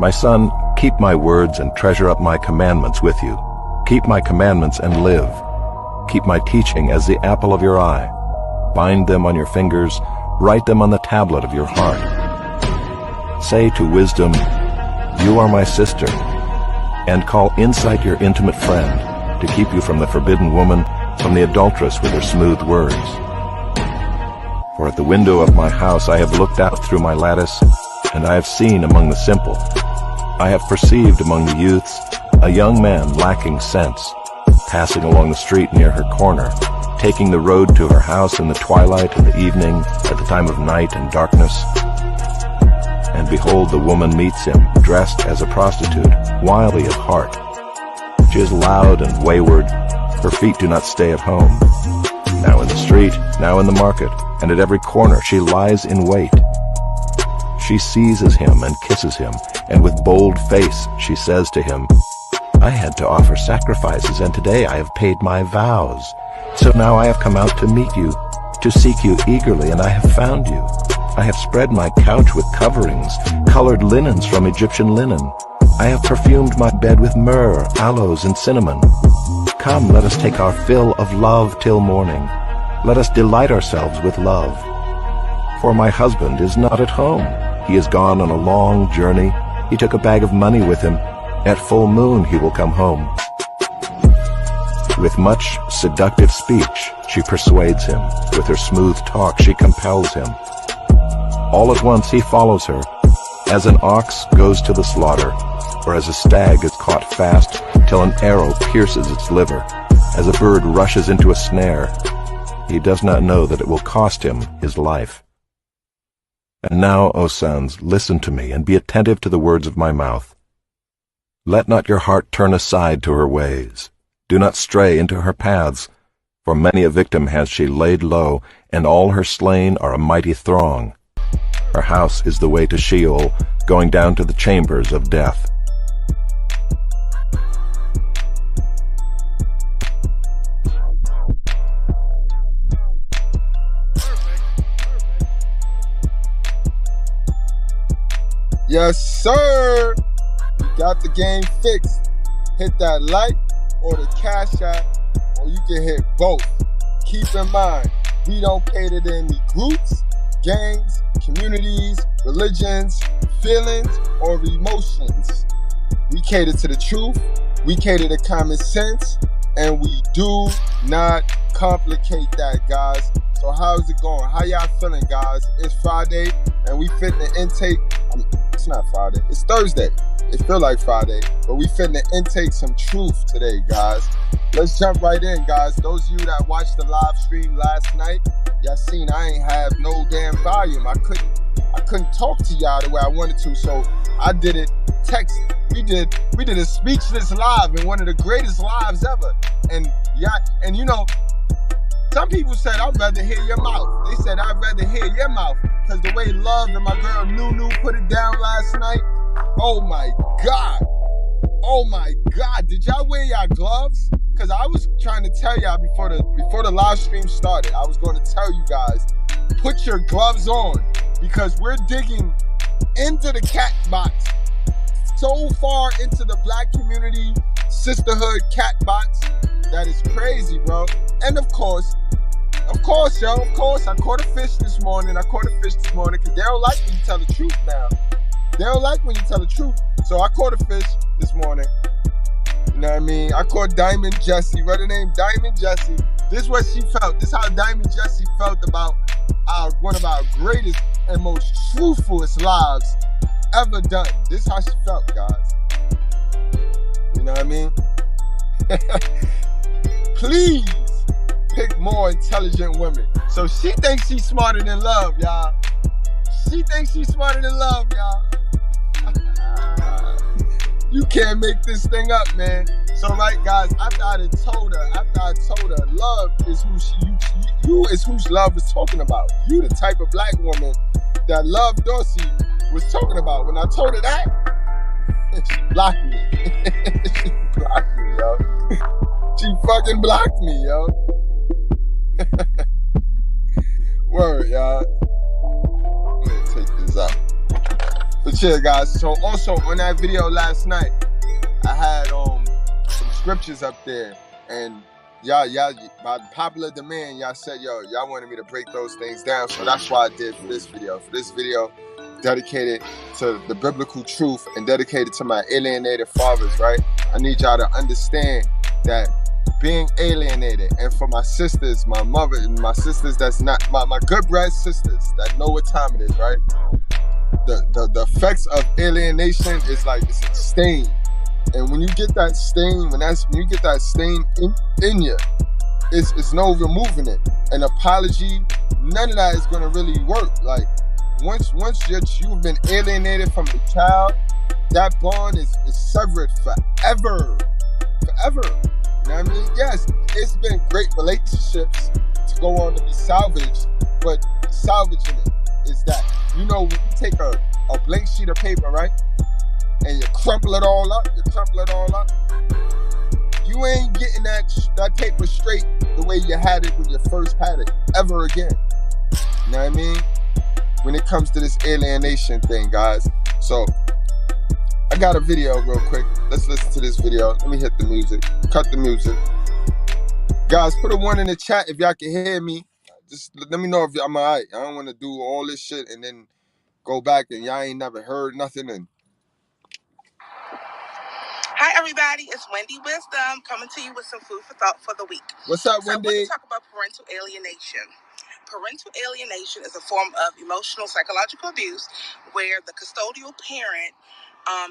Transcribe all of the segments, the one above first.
My son, keep my words and treasure up my commandments with you. Keep my commandments and live. Keep my teaching as the apple of your eye. Bind them on your fingers, write them on the tablet of your heart. Say to wisdom, you are my sister, and call insight your intimate friend, to keep you from the forbidden woman, from the adulteress with her smooth words. For at the window of my house I have looked out through my lattice, and I have seen among the simple. I have perceived among the youths a young man lacking sense, passing along the street near her corner, taking the road to her house in the twilight and the evening, at the time of night and darkness. And behold, the woman meets him, dressed as a prostitute, wily of heart. She is loud and wayward, her feet do not stay at home. Now in the street, now in the market, and at every corner she lies in wait. She seizes him and kisses him, and with bold face she says to him, I had to offer sacrifices, and today I have paid my vows. So now I have come out to meet you, to seek you eagerly, and I have found you. I have spread my couch with coverings, colored linens from Egyptian linen. I have perfumed my bed with myrrh, aloes, and cinnamon. Come, let us take our fill of love till morning. Let us delight ourselves with love. For my husband is not at home. He is gone on a long journey. He took a bag of money with him. At full moon he will come home. With much seductive speech she persuades him. With her smooth talk she compels him. All at once he follows her, as an ox goes to the slaughter, or as a stag is caught fast till an arrow pierces its liver, as a bird rushes into a snare. He does not know that it will cost him his life. And now, O sons, listen to me, and be attentive to the words of my mouth. Let not your heart turn aside to her ways. Do not stray into her paths, for many a victim has she laid low, and all her slain are a mighty throng. Her house is the way to Sheol, going down to the chambers of death. Yes, sir. You got the game fixed. Hit that like or the cash app, or you can hit both. Keep in mind, we don't cater to any groups, gangs, communities, religions, feelings, or emotions. We cater to the truth, we cater to common sense, and we do not complicate that, guys. So how's it going? How y'all feeling, guys? It's Friday, and we finna intake. It's not Friday. It's Thursday. It feel like Friday, but we finna intake some truth today, guys. Let's jump right in, guys. Those of you that watched the live stream last night, y'all seen I ain't have no damn volume. I couldn't talk to y'all the way I wanted to, so I did it text. We did a speechless live, and one of the greatest lives ever. And yeah, and you know, some people said I'd rather hear your mouth. They said I'd rather hear your mouth, because the way Love and my girl Nunu put it down last night, oh my God. Oh my God. Did y'all wear y'all gloves? Because I was trying to tell y'all before the live stream started, I was going to tell you guys, put your gloves on, because we're digging into the cat box, so far into the black community, sisterhood cat box, that is crazy, bro. And of course, I caught a fish this morning. Because they don't like when you tell the truth now. They don't like when you tell the truth. So I caught a fish this morning. You know what I mean? I caught Diamond Jessie. What her name? Diamond Jessie. This is what she felt. This is how Diamond Jessie felt about one of our greatest and most truthfulest lives ever done. This is how she felt, guys. You know what I mean? Please pick more intelligent women. So she thinks she's smarter than Love, y'all. She thinks she's smarter than Love, y'all. You can't make this thing up, man. So right, guys, after I told her, Love is you is who Love was talking about. You the type of black woman that Love Dorsey was talking about. When I told her that, she blocked me. She blocked me, yo. She fucking blocked me, yo. Word, y'all. I'm gonna take this out. But Appreciate it, guys. So also on that video last night, I had some scriptures up there, and y'all by popular demand, y'all said y'all wanted me to break those things down. So that's why I did for this video. For this video, dedicated to the biblical truth and dedicated to my alienated fathers, right? I need y'all to understand that being alienated, and for my sisters, my mother, and my sisters that's not my Goodbread sisters that know what time it is, right? The effects of alienation is like it's a stain. And when you get that stain, when you get that stain in you, it's no removing it. An apology, none of that is gonna really work. Like once you've been alienated from the child, that bond is severed forever. Forever. You know what I mean? Yes, it's been great relationships to go on to be salvaged, but salvaging it is that, when you take a blank sheet of paper, right? And you crumple it all up, you ain't getting that paper straight the way you had it when you first had it, ever again. You know what I mean? When it comes to this alienation thing, guys. So, I got a video real quick. Let's listen to this video. Let me hit the music. Cut the music. Guys, put a 1 in the chat if y'all can hear me. Just let me know if I'm alright. I don't want to do all this shit and then go back and y'all ain't never heard nothing. And hi, everybody. It's Wendy Wisdom coming to you with some food for thought for the week. What's up, Wendy? So, we're going to talk about parental alienation. Parental alienation is a form of emotional psychological abuse where the custodial parent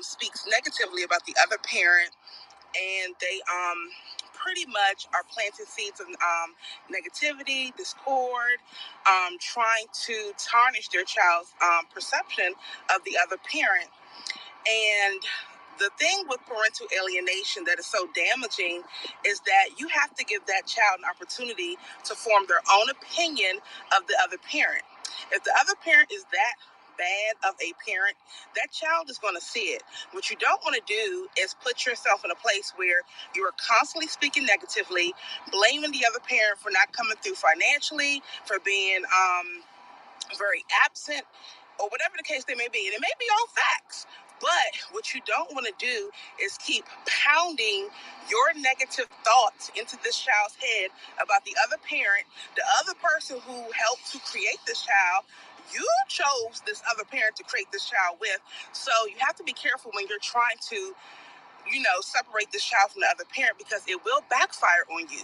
speaks negatively about the other parent, and they pretty much are planting seeds of negativity, discord, trying to tarnish their child's perception of the other parent. And the thing with parental alienation that is so damaging is that you have to give that child an opportunity to form their own opinion of the other parent. If the other parent is that bad of a parent, that child is going to see it. What you don't want to do is put yourself in a place where you are constantly speaking negatively, blaming the other parent for not coming through financially, for being very absent, or whatever the case they may be. And it may be all facts. But what you don't want to do is keep pounding your negative thoughts into this child's head about the other parent, the other person who helped to create this child. You chose this other parent to create this child with. So you have to be careful when you're trying to, separate this child from the other parent, because it will backfire on you.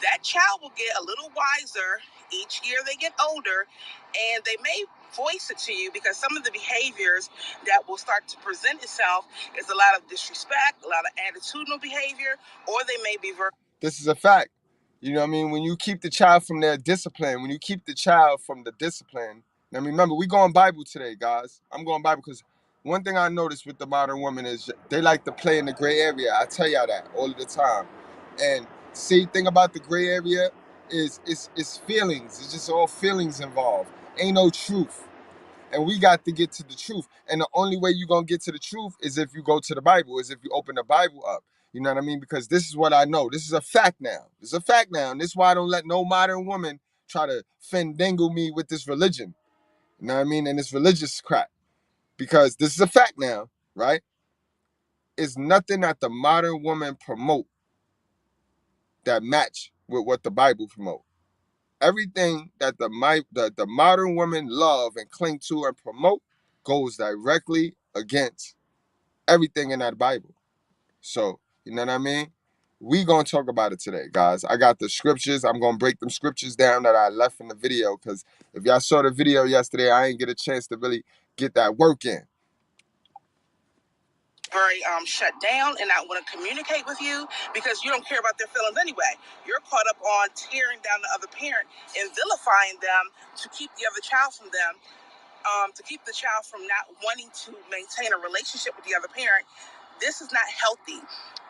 That child will get a little wiser each year they get older, and they may voice it to you, because some of the behaviors that will start to present itself is a lot of disrespect, a lot of attitudinal behavior, or they may be this is a fact. You know what I mean? When you keep the child from their discipline, when you keep the child from the discipline. Now remember, we going Bible today, guys. I'm going Bible because one thing I noticed with the modern woman is they like to play in the gray area. I tell y'all that all of the time. And see, thing about the gray area is it's feelings. It's just all feelings involved. Ain't no truth. And we got to get to the truth. And the only way you're going to get to the truth is if you go to the Bible, is if you open the Bible up. You know what I mean? Because this is what I know. This is a fact now. This is a fact now. And this is why I don't let no modern woman try to fandangle me with this religion. You know what I mean? And this religious crap. Because this is a fact now, right? It's nothing that the modern woman promote that match with what the Bible promote. Everything that the modern women love and cling to and promote goes directly against everything in that Bible. So, you know what I mean? We gonna talk about it today, guys. I got the scriptures. I'm gonna break them scriptures down that I left in the video, because if y'all saw the video yesterday, I ain't get a chance to really get that work in. Very shut down and not want to communicate with you, because you don't care about their feelings anyway. You're caught up on tearing down the other parent and vilifying them to keep the other child from them, to keep the child from not wanting to maintain a relationship with the other parent. This is not healthy.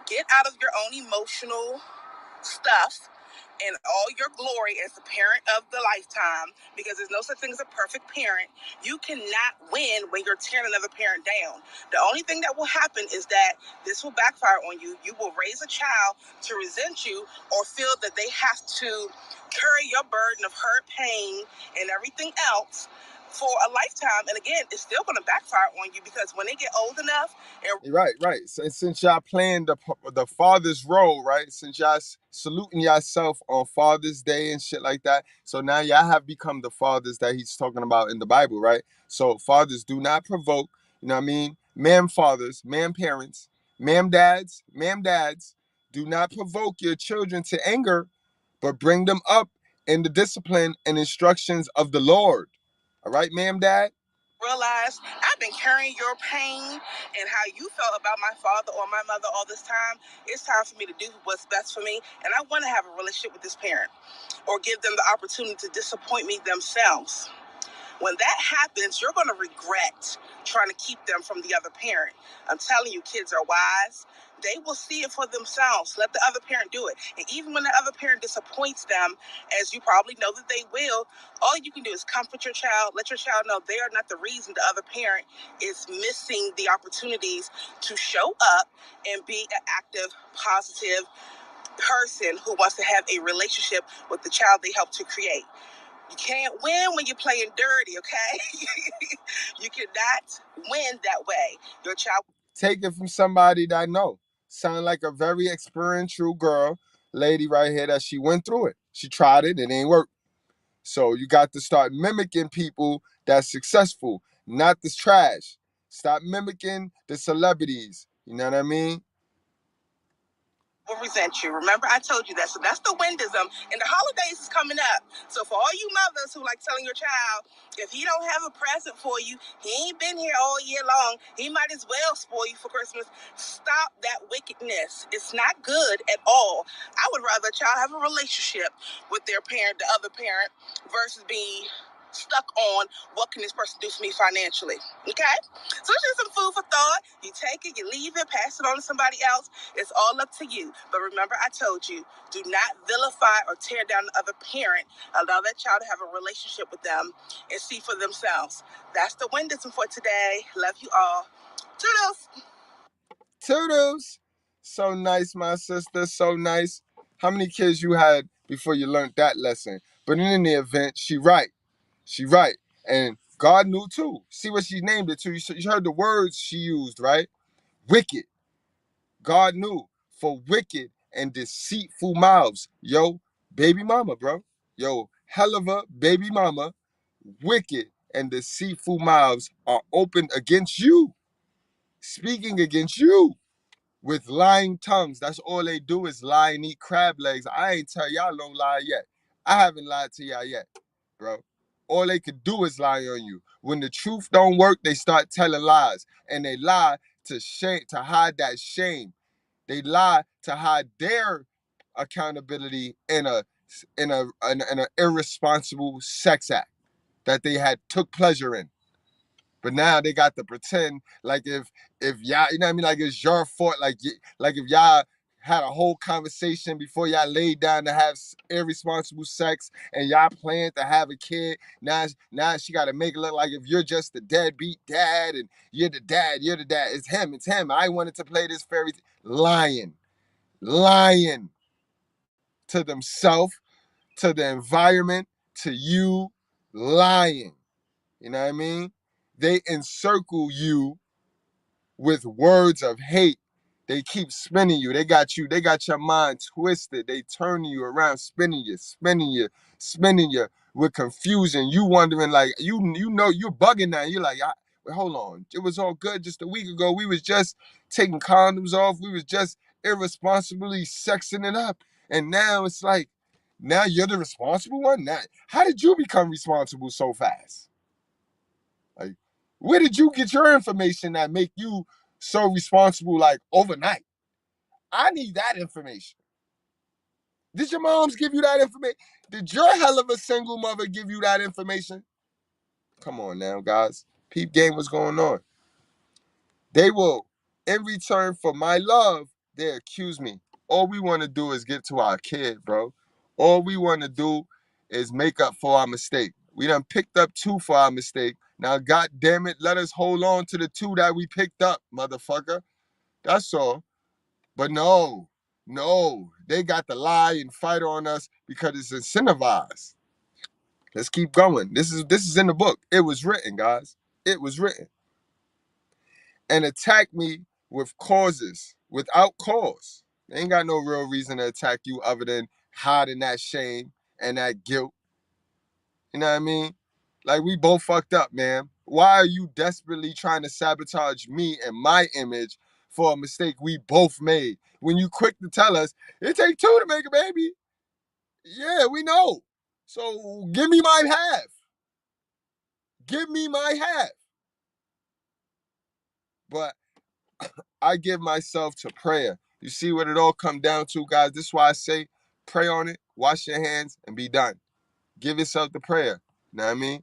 Get out of your own emotional stuff and all your glory as the parent of the lifetime, because there's no such thing as a perfect parent. You cannot win when you're tearing another parent down. The only thing that will happen is that this will backfire on you. You will raise a child to resent you or feel that they have to carry your burden of hurt, pain, and everything else, for a lifetime. And again, it's still going to backfire on you, because when they get old enough and right. So, since y'all playing the father's role, right? Since y'all saluting yourself on Father's Day and shit like that, so now y'all have become the fathers that he's talking about in the Bible, right? So fathers, do not provoke. You know what I mean? Ma'am fathers, ma'am parents, ma'am dads, do not provoke your children to anger, but bring them up in the discipline and instructions of the Lord. All right, ma'am, dad? realize I've been carrying your pain and how you felt about my father or my mother all this time. It's time for me to do what's best for me, and I want to have a relationship with this parent, or give them the opportunity to disappoint me themselves. When that happens, you're going to regret trying to keep them from the other parent. I'm telling you, kids are wise. They will see it for themselves. Let the other parent do it. And even when the other parent disappoints them, as you probably know that they will, all you can do is comfort your child. Let your child know they are not the reason the other parent is missing the opportunities to show up and be an active, positive person who wants to have a relationship with the child they helped to create. You can't win when you're playing dirty, okay? You cannot win that way. Your child. Take it from somebody that I know. Sound like a very experiential lady right here, that she went through it. She tried it, it ain't work. So you got to start mimicking people that's successful, not this trash. Stop mimicking the celebrities. You know what I mean? Will resent you. Remember, I told you that. So that's the windism. And the holidays is coming up. So for all you mothers who like telling your child, if he don't have a present for you, he ain't been here all year long, he might as well spoil you for Christmas. Stop that wickedness. It's not good at all. I would rather a child have a relationship with their parent, the other parent, versus be stuck on what can this person do for me financially. Okay? So it's just some food for thought. You take it, you leave it, pass it on to somebody else. It's all up to you. But remember, I told you, do not vilify or tear down the other parent. Allow that child to have a relationship with them and see for themselves. That's the Windism for today. Love you all. Toodles. Toodles. So nice, my sister. So nice. How many kids you had before you learned that lesson? But in any event, she right. She right. And God knew too. See what she named it too. You heard the words she used, right? Wicked. God knew. For wicked and deceitful mouths. Yo, baby mama, bro. Yo, hell of a baby mama. Wicked and deceitful mouths are opened against you. Speaking against you. With lying tongues. That's all they do is lie and eat crab legs. I ain't tell y'all don't lie yet. I haven't lied to y'all yet, bro. All they could do is lie on you. When the truth don't work, they start telling lies. And they lie to hide that shame. They lie to hide their accountability in an irresponsible sex act that they had took pleasure in. But now they got to pretend like if y'all, you know what I mean, like it's your fault. Like if y'all had a whole conversation before y'all laid down to have irresponsible sex and y'all planned to have a kid. Now she got to make it look like if you're just the deadbeat dad and you're the dad. It's him. I wanted to play this fairy lying to themselves, to the environment, to you, lying. You know what I mean? They encircle you with words of hate. They keep spinning you. They got your mind twisted. They turn you around, spinning you with confusion. You wondering, like, you know you're bugging now. You're like, hold on. It was all good just a week ago. We was just taking condoms off. We was just irresponsibly sexing it up. And now it's like, now you're the responsible one? Now, how did you become responsible so fast? Like, where did you get your information that make you so responsible, like, overnight? I need that information. Did your moms give you that information? Did your hell of a single mother give you that information? Come on now, guys. Peep game, what's going on? They will, in return for my love, they accuse me. All we want to do is get to our kid, bro. All we want to do is make up for our mistake. We done picked up 2 for our mistake. Now, God damn it, let us hold on to the 2 that we picked up, motherfucker. That's all. But no, they got to lie and fight on us because it's incentivized. Let's keep going. This is in the book. It was written, guys. It was written. And attack me with causes, without cause. They ain't got no real reason to attack you other than hiding that shame and that guilt. You know what I mean? Like, we both fucked up, man. Why are you desperately trying to sabotage me and my image for a mistake we both made? When you quick to tell us, it takes two to make a baby. Yeah, we know. So give me my half. Give me my half. But I give myself to prayer. You see what it all come down to, guys? This is why I say pray on it, wash your hands, and be done. Give yourself the prayer. You know what I mean?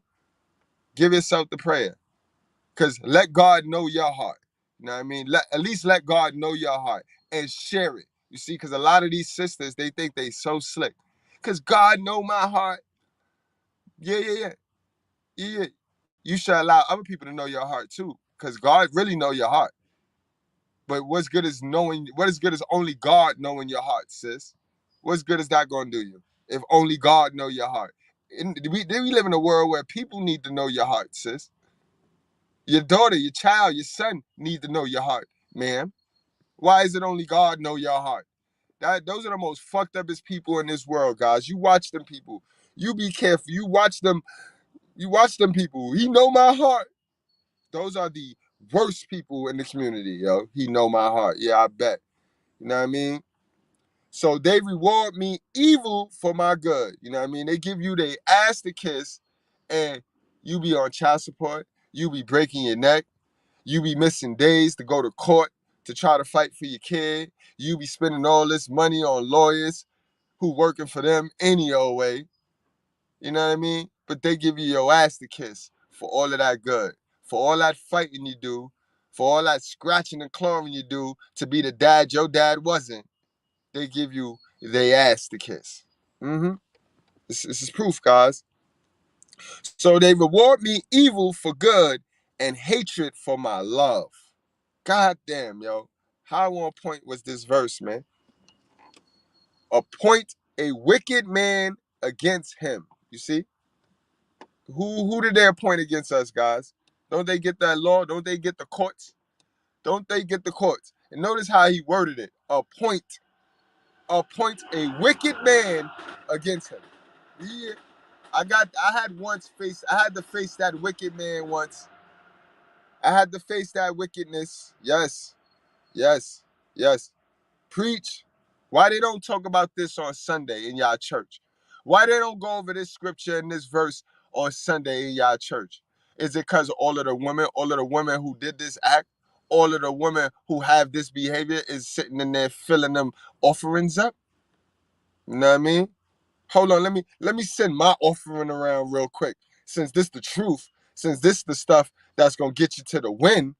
Give yourself the prayer. Because let God know your heart. You know what I mean? At least let God know your heart and share it. You see, because a lot of these sisters, they think they so slick. Because God know my heart. Yeah. You should allow other people to know your heart too. Because God really know your heart. But what is good is only God knowing your heart, sis? What's good is that going to do you? If only God know your heart. We live in a world where people need to know your heart, sis. Your daughter, your child, your son need to know your heart, man. Why is it only God know your heart? Those are the most fucked upest people in this world, guys. You watch them people. You be careful. You watch them people. He know my heart. Those are the worst people in the community, yo. He know my heart. Yeah, I bet. You know what I mean? So they reward me evil for my good. You know what I mean? They give you their ass to kiss, and you be on child support. You be breaking your neck. You be missing days to go to court to try to fight for your kid. You be spending all this money on lawyers who working for them any old way. You know what I mean? But they give you your ass to kiss for all of that good, for all that fighting you do, for all that scratching and clawing you do to be the dad your dad wasn't. They give you their ass to kiss. This is proof, guys. So they reward me evil for good and hatred for my love. God damn, yo. How on point was this verse, man? Appoint a wicked man against him. You see? Who did they appoint against us, guys? Don't they get that law? Don't they get the courts? Don't they get the courts? And notice how he worded it. Appoint a wicked man against him. Yeah. I had to face that wicked man once. I had to face that wickedness. Yes. Preach. Why they don't talk about this on Sunday in y'all church? Why they don't go over this scripture and this verse on Sunday in y'all church? Is it because all of the women who did this act, all of the women who have this behavior is sitting in there filling them offerings up? You know what I mean? Hold on, let me send my offering around real quick. Since this the truth, since this the stuff that's gonna get you to the win.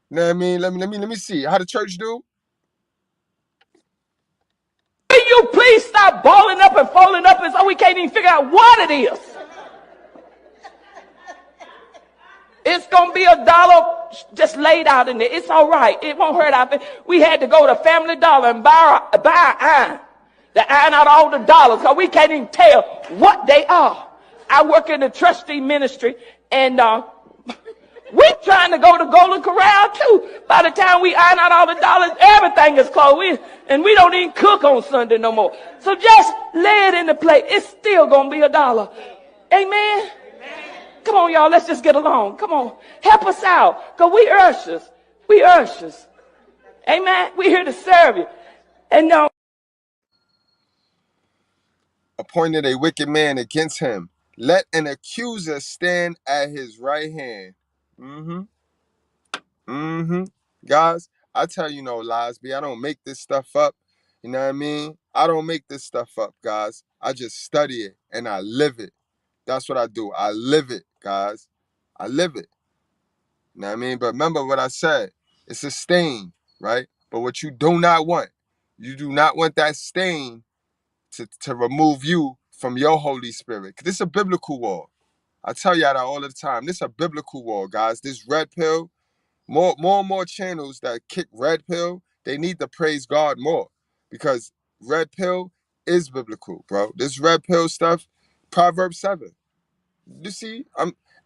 You know what I mean? Let me see. How the church do? Will you please stop balling up and falling up and so we can't even figure out what it is? It's going to be $1 just laid out in there. It's all right. It won't hurt our feelings. We had to go to Family Dollar and buy iron. To iron out all the dollars because we can't even tell what they are. I work in the trustee ministry and we're trying to go to Golden Corral too. By the time we iron out all the dollars, everything is closed. And we don't even cook on Sunday no more. So just lay it in the plate. It's still going to be $1. Amen. Come on, y'all. Let's just get along. Come on. Help us out. Because we ushers. We ushers. Amen. We're here to serve you. And no. Appointed a wicked man against him. Let an accuser stand at his right hand. Guys, I tell you no lies, B. I don't make this stuff up. You know what I mean? I don't make this stuff up, guys. I just study it and I live it. That's what I do. I live it, guys. I live it. You know what I mean? But remember what I said. It's a stain, right? But what you do not want that stain to remove you from your Holy Spirit. This is a biblical war. I tell y'all that all the time. This is a biblical war, guys. This red pill, more and more channels that kick red pill, they need to praise God more. Because red pill is biblical, bro. This red pill stuff, Proverbs 7. You see,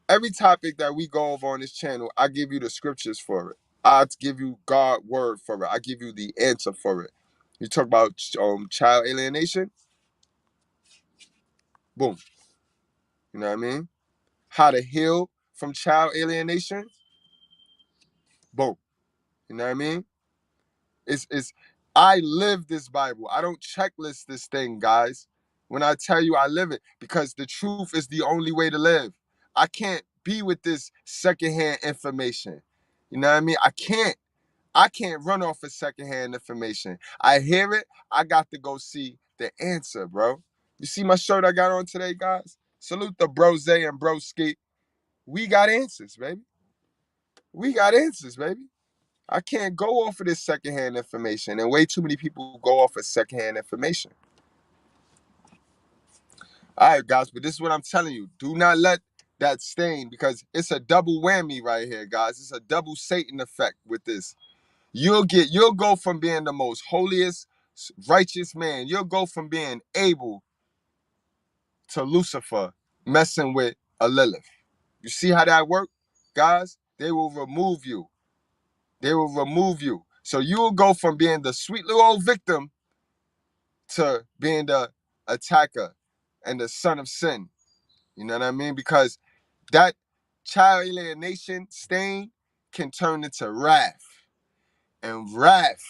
every topic that we go over on this channel, I give you the scriptures for it. I give you God word for it. I give you the answer for it. You talk about child alienation, boom. You know what I mean? How to heal from child alienation, boom. You know what I mean? It's I live this Bible. I don't checklist this thing, guys. When I tell you I live it, because the truth is the only way to live. I can't be with this secondhand information. You know what I mean? I can't run off of secondhand information. I hear it, I got to go see the answer, bro. You see my shirt I got on today, guys? Salute the brose and broski. We got answers, baby. We got answers, baby. I can't go off of this secondhand information, and way too many people go off of secondhand information. All right, guys, but this is what I'm telling you. Do not let that stain, because it's a double whammy right here, guys. It's a double Satan effect with this. You'll go from being the most holiest, righteous man. You'll go from being able to Lucifer messing with a Lilith. You see how that works, guys? They will remove you. They will remove you. So you will go from being the sweet little old victim to being the attacker and the son of sin. You know what I mean? Because that child alienation stain can turn into wrath. And wrath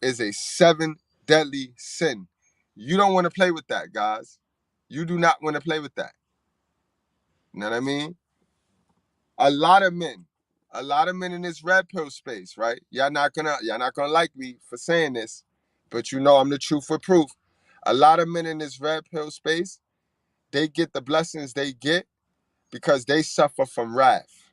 is a 7 deadly sin. You don't want to play with that, guys. You do not want to play with that. You know what I mean? A lot of men in this red pill space, right? Y'all not gonna like me for saying this, but you know I'm the truth with proof. A lot of men in this red pill space, they get the blessings they get because they suffer from wrath.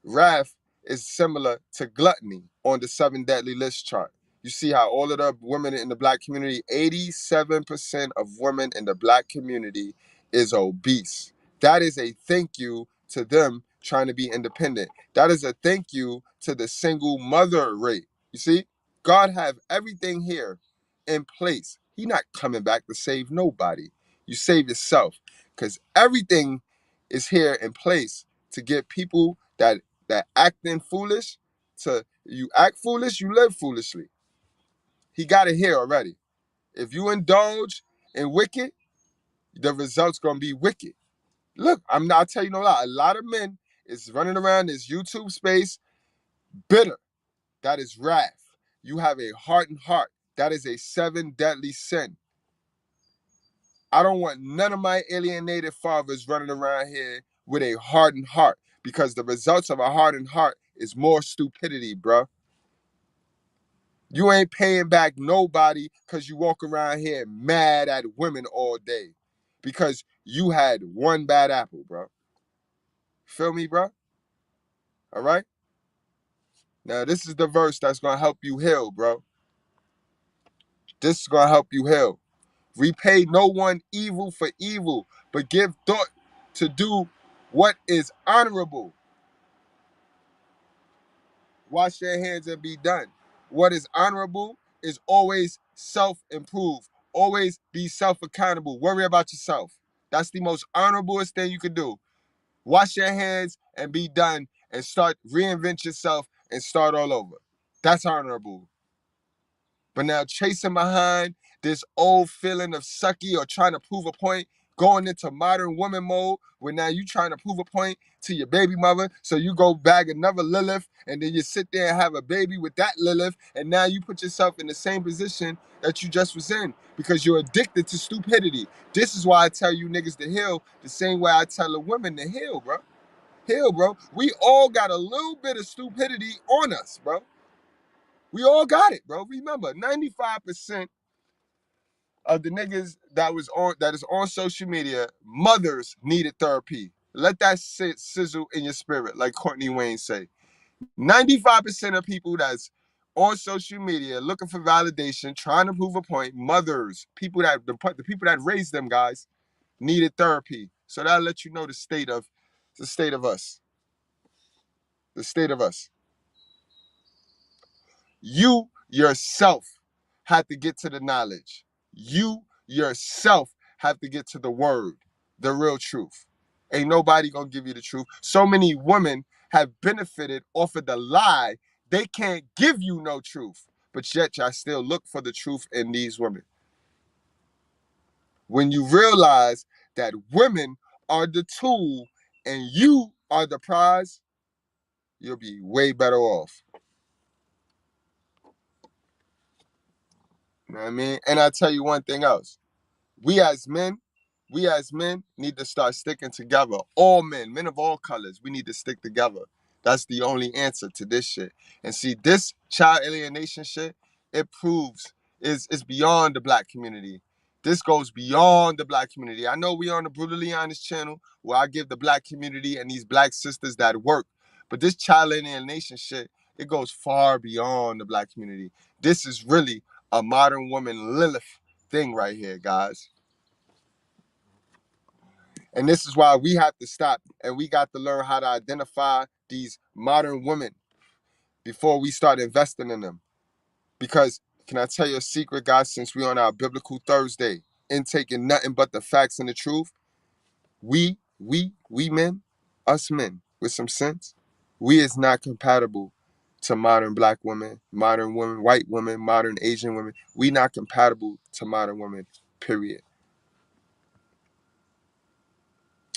Wrath is similar to gluttony on the 7 deadly list chart. You see how all of the women in the black community, 87% of women in the black community is obese. That is a thank you to them trying to be independent. That is a thank you to the single mother rate. You see, God have everything here in place. He not coming back to save nobody. You save yourself, because everything is here in place to get people that acting foolish to you act foolish, you live foolishly. He got it here already. If you indulge in wicked, the result's gonna be wicked. Look, I'll tell you no lie. A lot of men is running around this YouTube space bitter. That is wrath. You have a hardened heart. That is a 7 deadly sin. I don't want none of my alienated fathers running around here with a hardened heart, because the results of a hardened heart is more stupidity, bruh. You ain't paying back nobody because you walk around here mad at women all day because you had one bad apple, bro. Feel me, bro? All right? Now, this is the verse that's going to help you heal, bro. This is going to help you heal. Repay no one evil for evil, but give thought to do what is honorable. Wash your hands and be done. What is honorable is always self-improve. Always be self-accountable. Worry about yourself. That's the most honorablest thing you can do. Wash your hands and be done and reinvent yourself and start all over. That's honorable. But now chasing behind this old feeling of sucky or trying to prove a point, going into modern woman mode, where now you trying to prove a point to your baby mother, so you go bag another Lilith, and then you sit there and have a baby with that Lilith, and now you put yourself in the same position that you just was in, because you're addicted to stupidity. This is why I tell you niggas to heal the same way I tell a woman to heal, bro. Heal, bro. We all got a little bit of stupidity on us, bro. We all got it, bro. Remember, 95% of the niggas that is on social media, mothers needed therapy. Let that sizzle in your spirit, like Courtney Wayne say. 95% of people that's on social media looking for validation, trying to prove a point, mothers, the people that raised them guys, needed therapy. So that'll let you know the state of us. The state of us. You yourself have to get to the knowledge. You yourself have to get to the word, the real truth. Ain't nobody gonna give you the truth. So many women have benefited off of the lie. They can't give you no truth, but yet y'all still look for the truth in these women. When you realize that women are the tool and you are the prize, you'll be way better off. You know what I mean? And I'll tell you one thing else. We as men need to start sticking together. All men of all colors, we need to stick together. That's the only answer to this shit. And see, this child alienation shit, it proves it's beyond the black community. This goes beyond the black community. I know we on the Brutally Honest channel where I give the black community and these black sisters that work. But this child alienation shit, it goes far beyond the black community. This is really a modern woman Lilith thing right here, guys. And this is why we have to stop and we got to learn how to identify these modern women before we start investing in them. Because can I tell you a secret, guys, since we're on our Biblical Thursday, in taking nothing but the facts and the truth, we men, us men with some sense, we is not compatible to modern black women, modern women, white women, modern Asian women. We not compatible to modern women, period.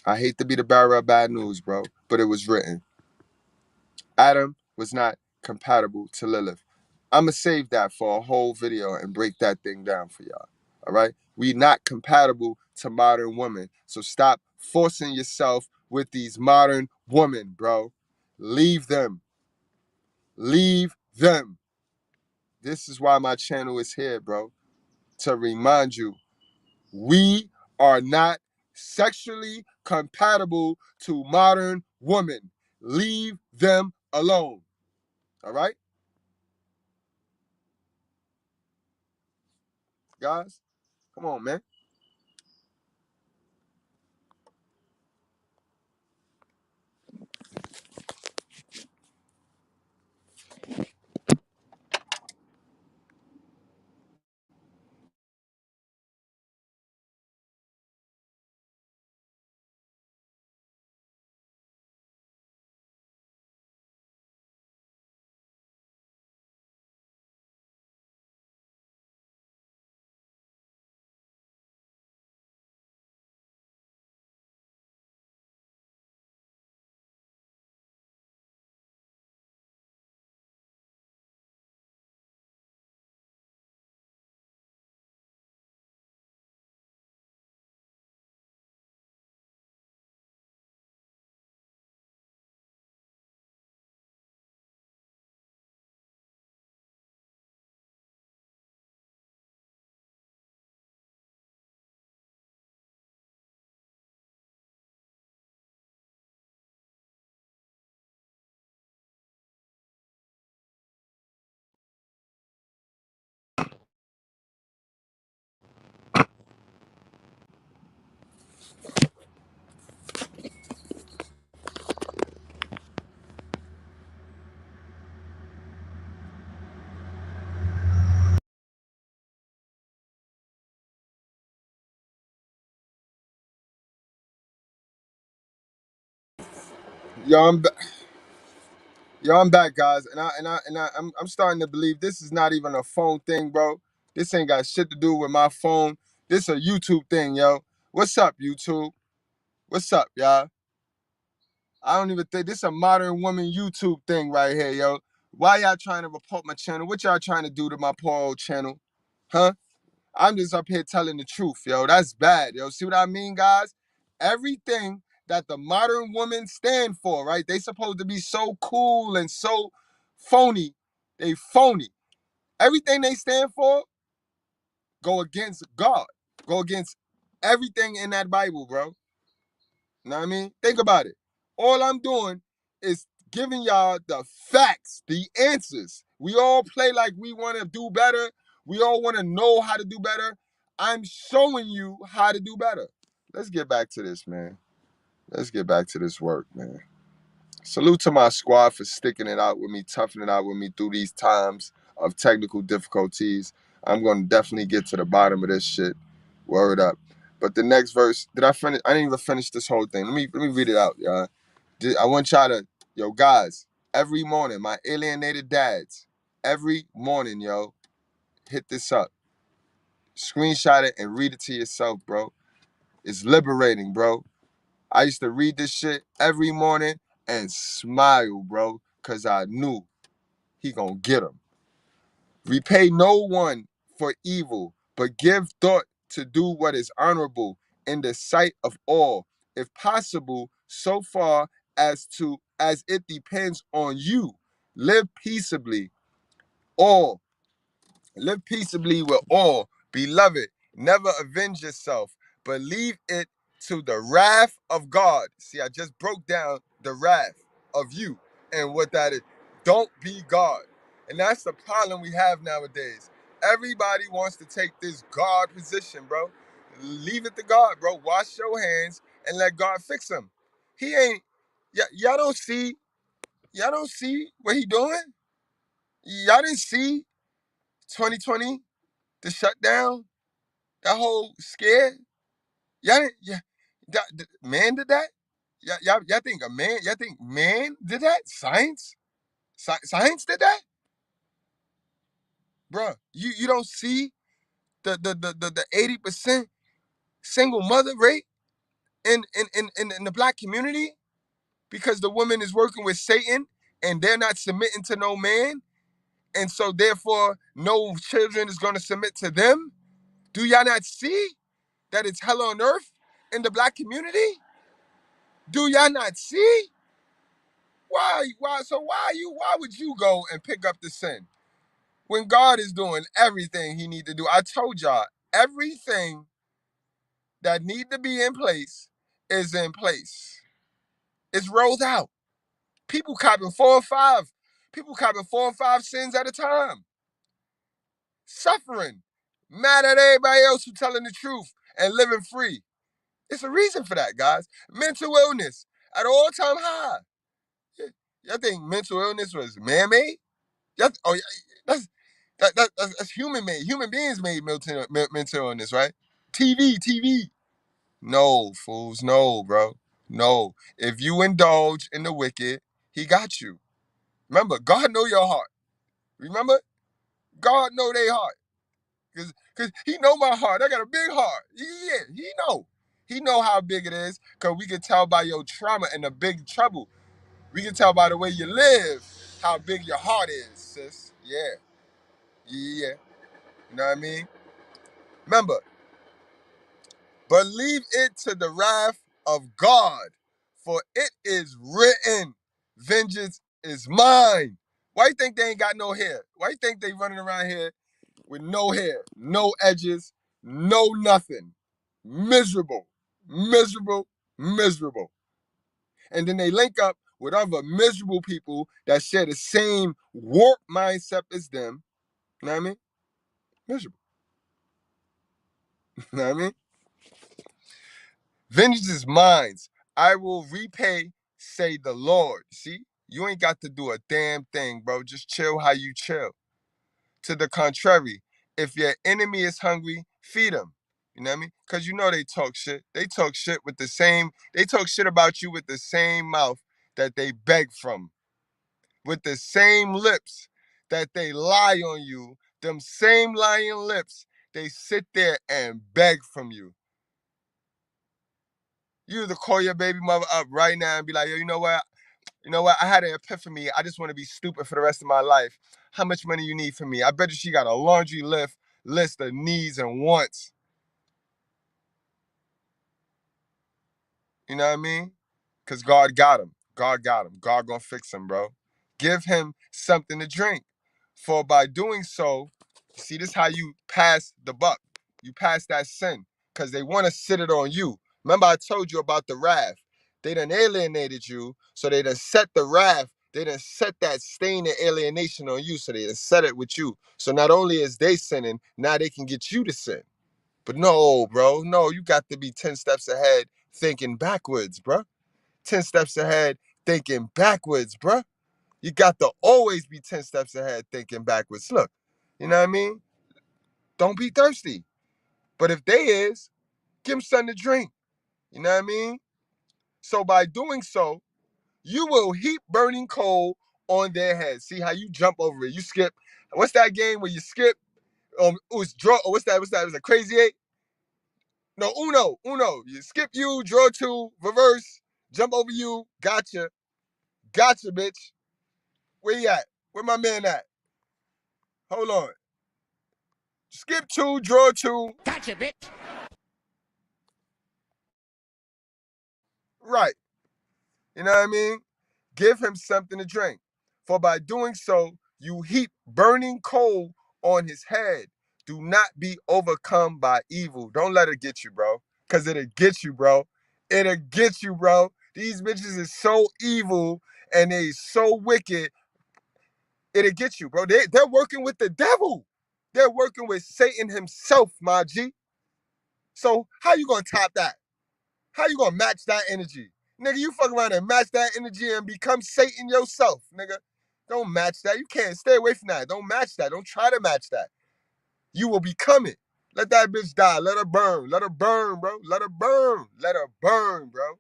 I hate to be the bearer of bad news, bro, but it was written. Adam was not compatible to Lilith. I'm going to save that for a whole video and break that thing down for y'all. All right? We not compatible to modern women. So stop forcing yourself with these modern women, bro. Leave them. Leave them. This is why my channel is here, bro. To remind you, we are not sexually compatible to modern women. Leave them alone. All right? Guys, come on, man. Yo, I'm back, guys, I'm starting to believe this is not even a phone thing, bro. This ain't got shit to do with my phone. This a YouTube thing, yo. What's up, YouTube? What's up, y'all? I don't even think this is a modern woman YouTube thing right here, yo. Why y'all trying to report my channel? What y'all trying to do to my poor old channel? Huh? I'm just up here telling the truth, yo. That's bad, yo. See what I mean, guys? Everything that the modern women stand for, right? They supposed to be so cool and so phony. They phony. Everything they stand for go against God. Go against everything in that Bible, bro. You know what I mean? Think about it. All I'm doing is giving y'all the facts, the answers. We all play like we want to do better. We all want to know how to do better. I'm showing you how to do better. Let's get back to this, man. Let's get back to this work, man. Salute to my squad for sticking it out with me, toughing it out with me through these times of technical difficulties. I'm going to definitely get to the bottom of this shit. Word up. But the next verse, did I finish? I didn't even finish this whole thing. Let me read it out, y'all. I want y'all to, yo, guys, every morning, my alienated dads, every morning, yo, hit this up. Screenshot it and read it to yourself, bro. It's liberating, bro. I used to read this shit every morning and smile, bro, because I knew he gonna get him. Repay no one for evil, but give thought to do what is honorable in the sight of all, if possible, so far as it depends on you. Live peaceably, all Live peaceably with all. Beloved, never avenge yourself, but leave it to the wrath of God. See, I just broke down the wrath of you and what that is. Don't be God. And that's the problem we have nowadays. Everybody wants to take this God position, bro. Leave it to God, bro. Wash your hands and let God fix them. He ain't, y'all don't see what he doing? Y'all didn't see 2020? The shutdown, that whole scare, y'all didn't, yeah, man did that? Y'all think y'all think man did that? Science did that? Bruh, you don't see the 80% single mother rate in the black community because the woman is working with Satan and they're not submitting to no man, and so therefore no children is gonna submit to them? Do y'all not see that it's hell on earth in the black community? Do y'all not see? Why would you go and pick up the sin when God is doing everything he need to do? I told y'all, everything that need to be in place is in place. It's rolled out. People copping 4 or 5 sins at a time. Suffering. Mad at everybody else who telling the truth and living free. It's a reason for that, guys. Mental illness at an all-time high. Y'all think mental illness was man-made? That's that's human-made. Human beings made mental illness, right? TV. No, fools. No, bro. No. If you indulge in the wicked, he got you. Remember, God know your heart. Remember? God know their heart. Cause he know my heart. I got a big heart. Yeah, he know. He know how big it is. Cause we can tell by your trauma and the big trouble. We can tell by the way you live how big your heart is, sis. Yeah. Yeah. You know what I mean? Remember, but leave it to the wrath of God, for it is written, vengeance is mine. Why you think they ain't got no hair? Why you think they running around here with no hair, no edges, no nothing? Miserable, miserable, miserable. And then they link up with other miserable people that share the same warped mindset as them. You know what I mean? Miserable. You know what I mean? Vengeance is mine. I will repay, say the Lord. See? You ain't got to do a damn thing, bro. Just chill how you chill. To the contrary, if your enemy is hungry, feed him. You know what I mean? Because you know they talk shit. They talk shit they talk shit about you with the same mouth that they beg from. With the same lips that they lie on you. Them same lying lips, they sit there and beg from you. You either call your baby mother up right now and be like, yo, you know what? I had an epiphany. I just want to be stupid for the rest of my life. How much money you need from me? I bet you she got a laundry list of needs and wants. You know what I mean? Because God got him. God got him. God gonna fix him, bro. Give him something to drink. For by doing so, see, this is how you pass the buck. You pass that sin. Because they want to sit it on you. Remember I told you about the wrath. They done alienated you, so they done set the wrath. They done set that stain of alienation on you, so they done set it with you. So not only is they sinning, now they can get you to sin. But no, bro. No, you got to be 10 steps ahead thinking backwards, bro. 10 steps ahead thinking backwards, bro. You got to always be 10 steps ahead thinking backwards. Look, you know what I mean? Don't be thirsty. But if they is, Give them something to drink. You know what I mean? So by doing so, you will heap burning coal on their heads. See how you jump over it. You skip. What's that game where you skip? It was draw. What's that? It was a crazy eight? No, Uno. You skip you, draw two, reverse, jump over you. Gotcha, bitch. Where you at? Where my man at? Hold on. Skip two, draw two. Gotcha, bitch. Right. You know what I mean? Give him something to drink. For by doing so, you heap burning coal on his head. Do not be overcome by evil. Don't let it get you, bro. Because it'll get you, bro. It'll get you, bro. These bitches is so evil and they so wicked. It'll get you, bro. They're working with the devil. They're working with Satan himself, my G. So how you going to top that? How you gonna match that energy? Nigga, you fuck around and match that energy and become Satan yourself, nigga. Don't match that. You can't. Stay away from that. Don't match that. Don't try to match that. You will become it. Let that bitch die. Let her burn. Let her burn, bro. Let her burn. Let her burn, bro.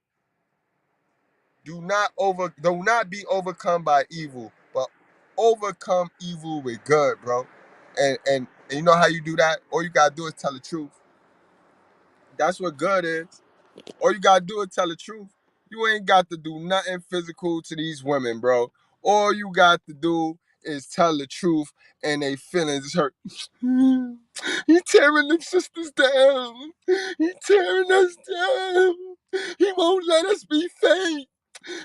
Do not be overcome by evil, but overcome evil with good, bro. And you know how you do that? All you gotta do is tell the truth. That's what good is. All you gotta do is tell the truth. You ain't got to do nothing physical to these women, bro. All you got to do is tell the truth and they feelings hurt. He tearing them sisters down. He tearing us down. He won't let us be fake.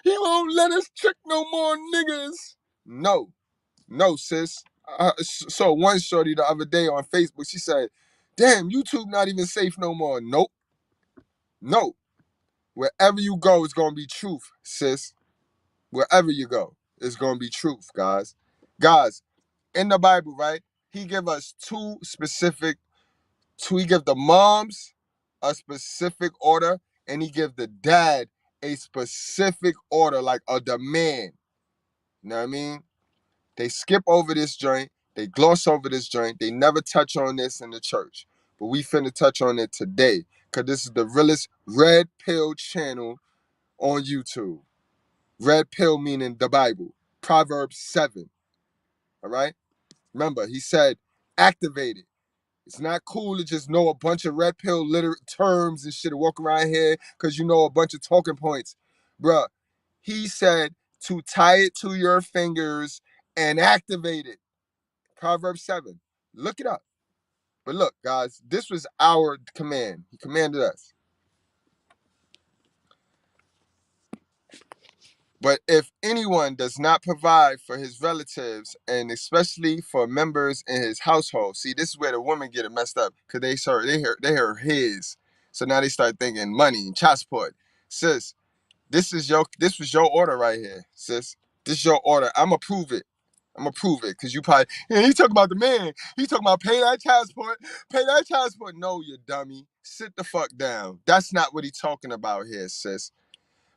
He won't let us trick no more niggas. No, sis. So one shorty the other day on Facebook, she said, damn, YouTube not even safe no more. Nope. Wherever you go, it's going to be truth, sis. Wherever you go, it's going to be truth, guys. Guys, in the Bible, right, he give us he give the moms a specific order, and he give the dad a specific order, like a demand. You know what I mean? They skip over this joint. They gloss over this joint. They never touch on this in the church. But we finna touch on it today, because this is the realest red pill channel on YouTube. Red pill meaning the Bible. Proverbs 7. All right? Remember, he said, activate it. It's not cool to just know a bunch of red pill terms and shit and walk around here because you know a bunch of talking points. Bruh, he said to tie it to your fingers and activate it. Proverbs 7. Look it up. But look, guys, this was our command. He commanded us. But if anyone does not provide for his relatives, and especially for members in his household, see, this is where the women get it messed up, because they hear his. So now they start thinking money and child support. Sis, this was your order right here, sis. This is your order. I'ma prove it. Because you probably, he talking about the man. He talking about pay that child support. No, you dummy. Sit the fuck down. That's not what he talking about here, sis.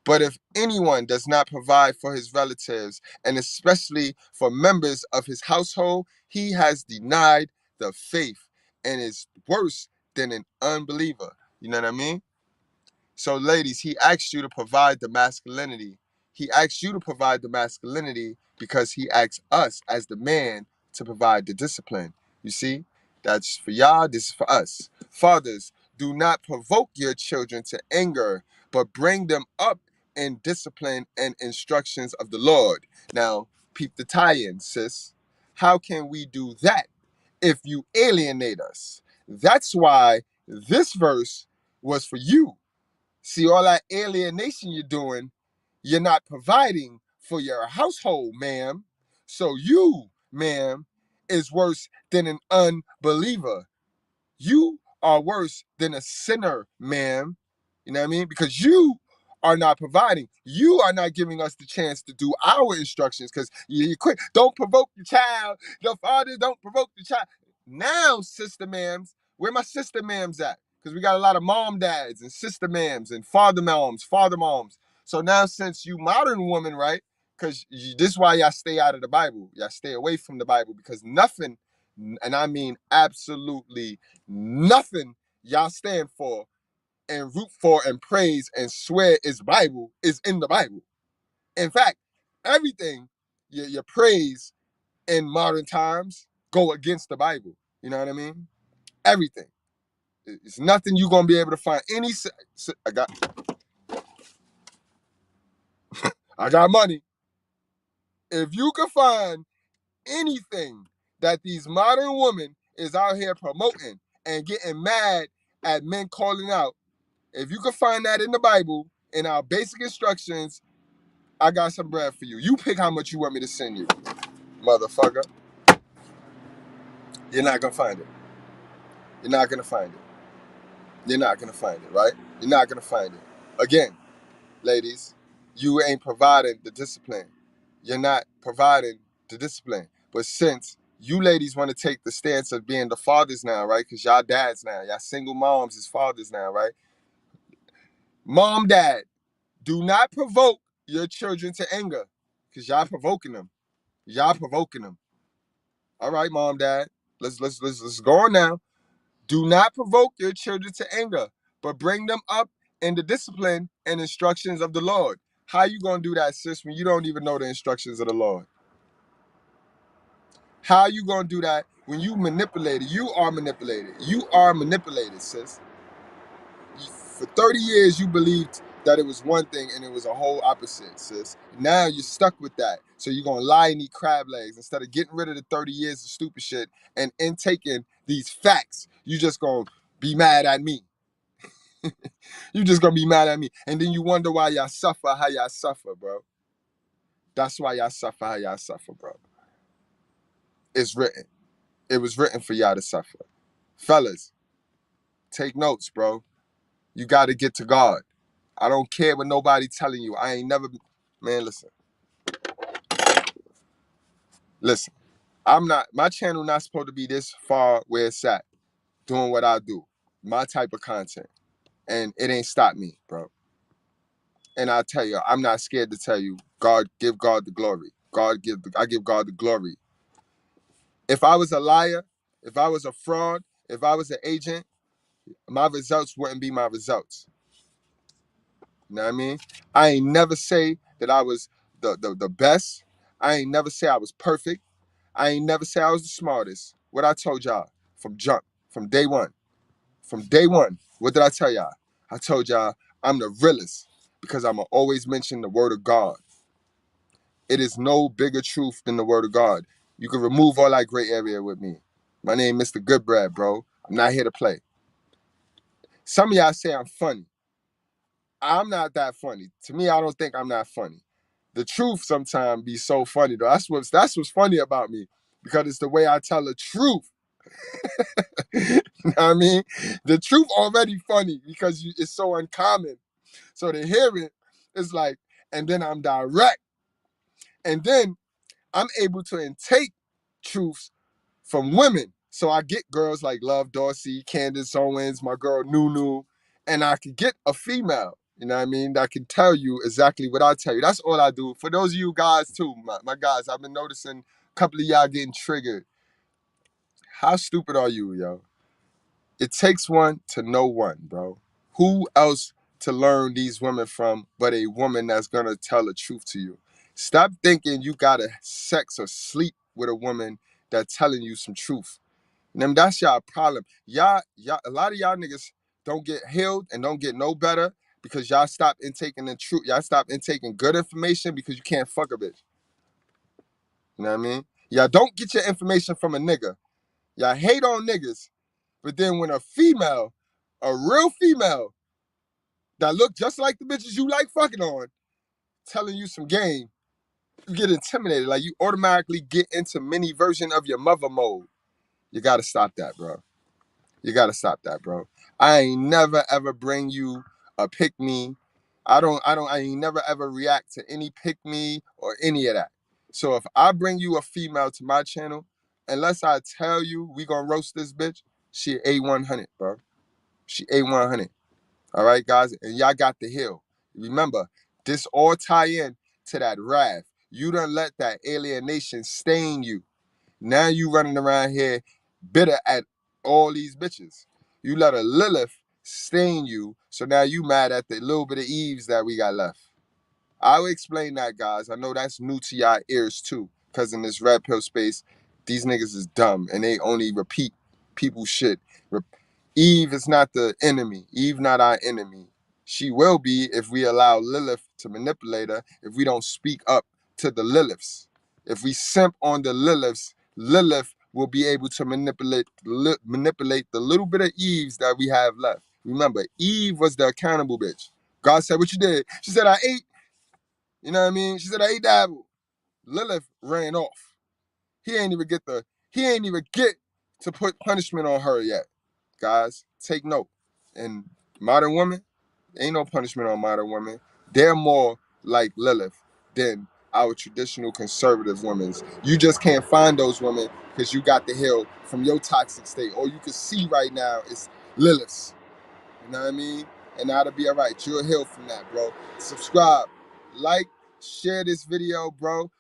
But if anyone does not provide for his relatives, and especially for members of his household, he has denied the faith and is worse than an unbeliever. You know what I mean? So, ladies, he asked you to provide the masculinity. He asked you to provide the masculinity because he asked us as the man to provide the discipline. You see? That's for y'all. This is for us. Fathers, do not provoke your children to anger, but bring them up in discipline and instructions of the Lord. Now, peep the tie-in, sis. How can we do that if you alienate us? That's why this verse was for you. See, all that alienation you're doing, you're not providing for your household, ma'am. So you, ma'am, is worse than an unbeliever. You are worse than a sinner, ma'am. You know what I mean? Because you are not providing. You are not giving us the chance to do our instructions because you quit. Don't provoke the child. The father don't provoke the child. Now, sister ma'ams, where my sister ma'ams at? Because we got a lot of mom dads and sister ma'ams and father moms. So now since you modern woman, right? Because this is why y'all stay out of the Bible. Y'all stay away from the Bible because nothing, and I mean absolutely nothing y'all stand for and root for and praise and swear is Bible is in the Bible. In fact, everything you praise in modern times go against the Bible. You know what I mean? Everything. It's nothing you're gonna be able to find any. I got money. If you can find anything that these modern women is out here promoting and getting mad at men calling out, if you can find that in the Bible in our basic instructions, I got some bread for you. You pick how much you want me to send you, motherfucker. You're not gonna find it. You're not gonna find it. You're not gonna find it, right? You're not gonna find it. Again, ladies, you ain't providing the discipline. You're not providing the discipline. But since you ladies want to take the stance of being the fathers now, right? Because y'all dads now, y'all single moms is fathers now, right? Mom, dad, do not provoke your children to anger because y'all provoking them. Y'all provoking them. All right, mom, dad, let's go on now. Do not provoke your children to anger, but bring them up in the discipline and instructions of the Lord. How you gonna do that, sis, when you don't even know the instructions of the Lord? How you gonna do that when you manipulated? You are manipulated. You are manipulated, sis. For 30 years, you believed that it was one thing and it was a whole opposite, sis. Now you're stuck with that. So you're gonna lie and eat crab legs instead of getting rid of the 30 years of stupid shit and taking these facts. You just gonna be mad at me. You just gonna be mad at me. And then you wonder why y'all suffer how y'all suffer, bro. That's why y'all suffer how y'all suffer, bro. It's written. It was written for y'all to suffer. Fellas, take notes, bro. You gotta get to God. I don't care what nobody telling you. I ain't never, man, listen. Listen, my channel not supposed to be this far where it's at, doing what I do. My type of content. And it ain't stopped me, bro. And I tell you, I'm not scared to tell you, give God the glory. I give God the glory. If I was a liar, if I was a fraud, if I was an agent, my results wouldn't be my results. You know what I mean? I ain't never say that I was the best. I ain't never say I was perfect. I ain't never say I was the smartest. What I told y'all from jump, from day one. From day one, what did I tell y'all? I told y'all I'm the realest because I'ma always mention the word of God. It is no bigger truth than the word of God. You can remove all that gray area with me. My name is Mr.Goodbread, bro. I'm not here to play. Some of y'all say I'm funny. I'm not that funny. To me, I don't think I'm that funny. The truth sometimes be so funny though. That's what's funny about me because it's the way I tell the truth. You know what I mean? The truth already funny because it's so uncommon. So to hear it is like, and then I'm direct. And then I'm able to intake truths from women. So I get girls like Love Dorsey, Candace Owens, my girl Nunu, and I could get a female, you know what I mean, that can tell you exactly what I tell you. That's all I do. For those of you guys too, my guys, I've been noticing a couple of y'all getting triggered. How stupid are you, yo? It takes one to know one, bro. Who else to learn these women from but a woman that's gonna tell the truth to you? Stop thinking you gotta sex or sleep with a woman that's telling you some truth. And that's y'all problem. Y'all, a lot of y'all niggas don't get healed and don't get no better because y'all stop intaking the truth. Y'all stop intaking good information because you can't fuck a bitch. You know what I mean? Y'all don't get your information from a nigga. Y'all hate on niggas. But then when a female, a real female, that look just like the bitches you like fucking on, telling you some game, you get intimidated. Like you automatically get into mini version of your mother mode. You gotta stop that, bro. You gotta stop that, bro. I ain't never ever bring you a pick me. I ain't never ever react to any pick me or any of that. So if I bring you a female to my channel, unless I tell you we gonna roast this bitch, she A100, bro. She A100. All right, guys, and y'all got the hill. Remember, this all tie in to that wrath. You done let that alienation stain you. Now you running around here bitter at all these bitches. You let a Lilith stain you, so now you mad at the little bit of Eves that we got left. I'll explain that, guys. I know that's new to y'all ears too, because in this red pill space, these niggas is dumb and they only repeat people's shit. Eve is not the enemy. Eve not our enemy. She will be if we allow Lilith to manipulate her, if we don't speak up to the Liliths. If we simp on the Liliths, Lilith will be able to manipulate the little bit of Eves that we have left. Remember, Eve was the accountable bitch. God said, what you did? She said, I ate. You know what I mean? She said, I ate the apple. Lilith ran off. He ain't even get to put punishment on her yet. Guys, take note. And modern women, ain't no punishment on modern women. They're more like Lilith than our traditional conservative women. You just can't find those women because you got the heal from your toxic state. All you can see right now is Lilith's. You know what I mean? And that'll be all right. You'll heal from that, bro. Subscribe, like, share this video, bro.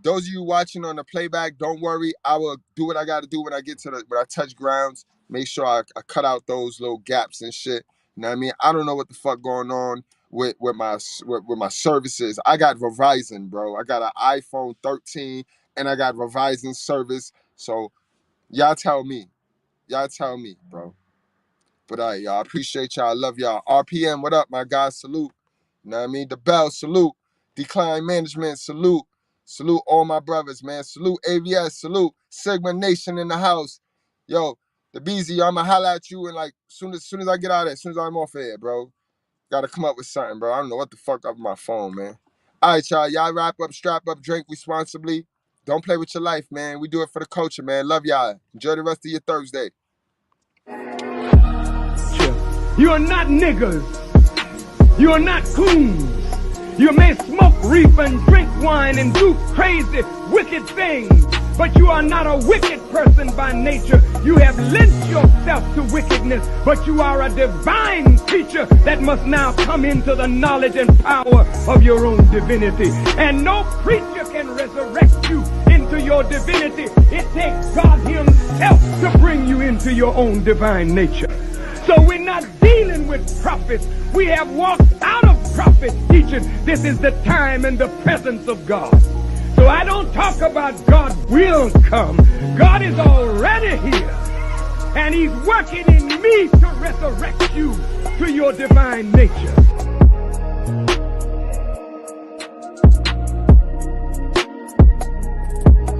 Those of you watching on the playback, don't worry. I will do what I got to do when I get to when I touch grounds. Make sure I cut out those little gaps and shit. You know what I mean? I don't know what the fuck going on with my services. I got Verizon, bro. I got an iPhone 13 and I got Verizon service. So y'all tell me. Y'all tell me, bro. But all right, y'all. I appreciate y'all. I love y'all. RPM, what up, my guys? Salute. You know what I mean? The Bell, salute. Decline Management, salute. Salute all my brothers, man. Salute AVS, salute. Sigma Nation in the house. Yo, the BZ, I'm going to holler at you and like soon as I get out of there, as soon as I'm off air, bro. Got to come up with something, bro. I don't know what the fuck up with my phone, man. All right, y'all. Y'all wrap up, strap up, drink responsibly. Don't play with your life, man. We do it for the culture, man. Love y'all. Enjoy the rest of your Thursday. You are not niggers. You are not coons. You may smoke reef and drink wine and do crazy, wicked things, but you are not a wicked person by nature. You have lent yourself to wickedness, but you are a divine creature that must now come into the knowledge and power of your own divinity. And no preacher can resurrect you into your divinity. It takes God himself to bring you into your own divine nature. So we're not dealing with prophets. We have walked out of prophet teaching. This is the time and the presence of God. So I don't talk about God will come. God is already here. And he's working in me to resurrect you to your divine nature.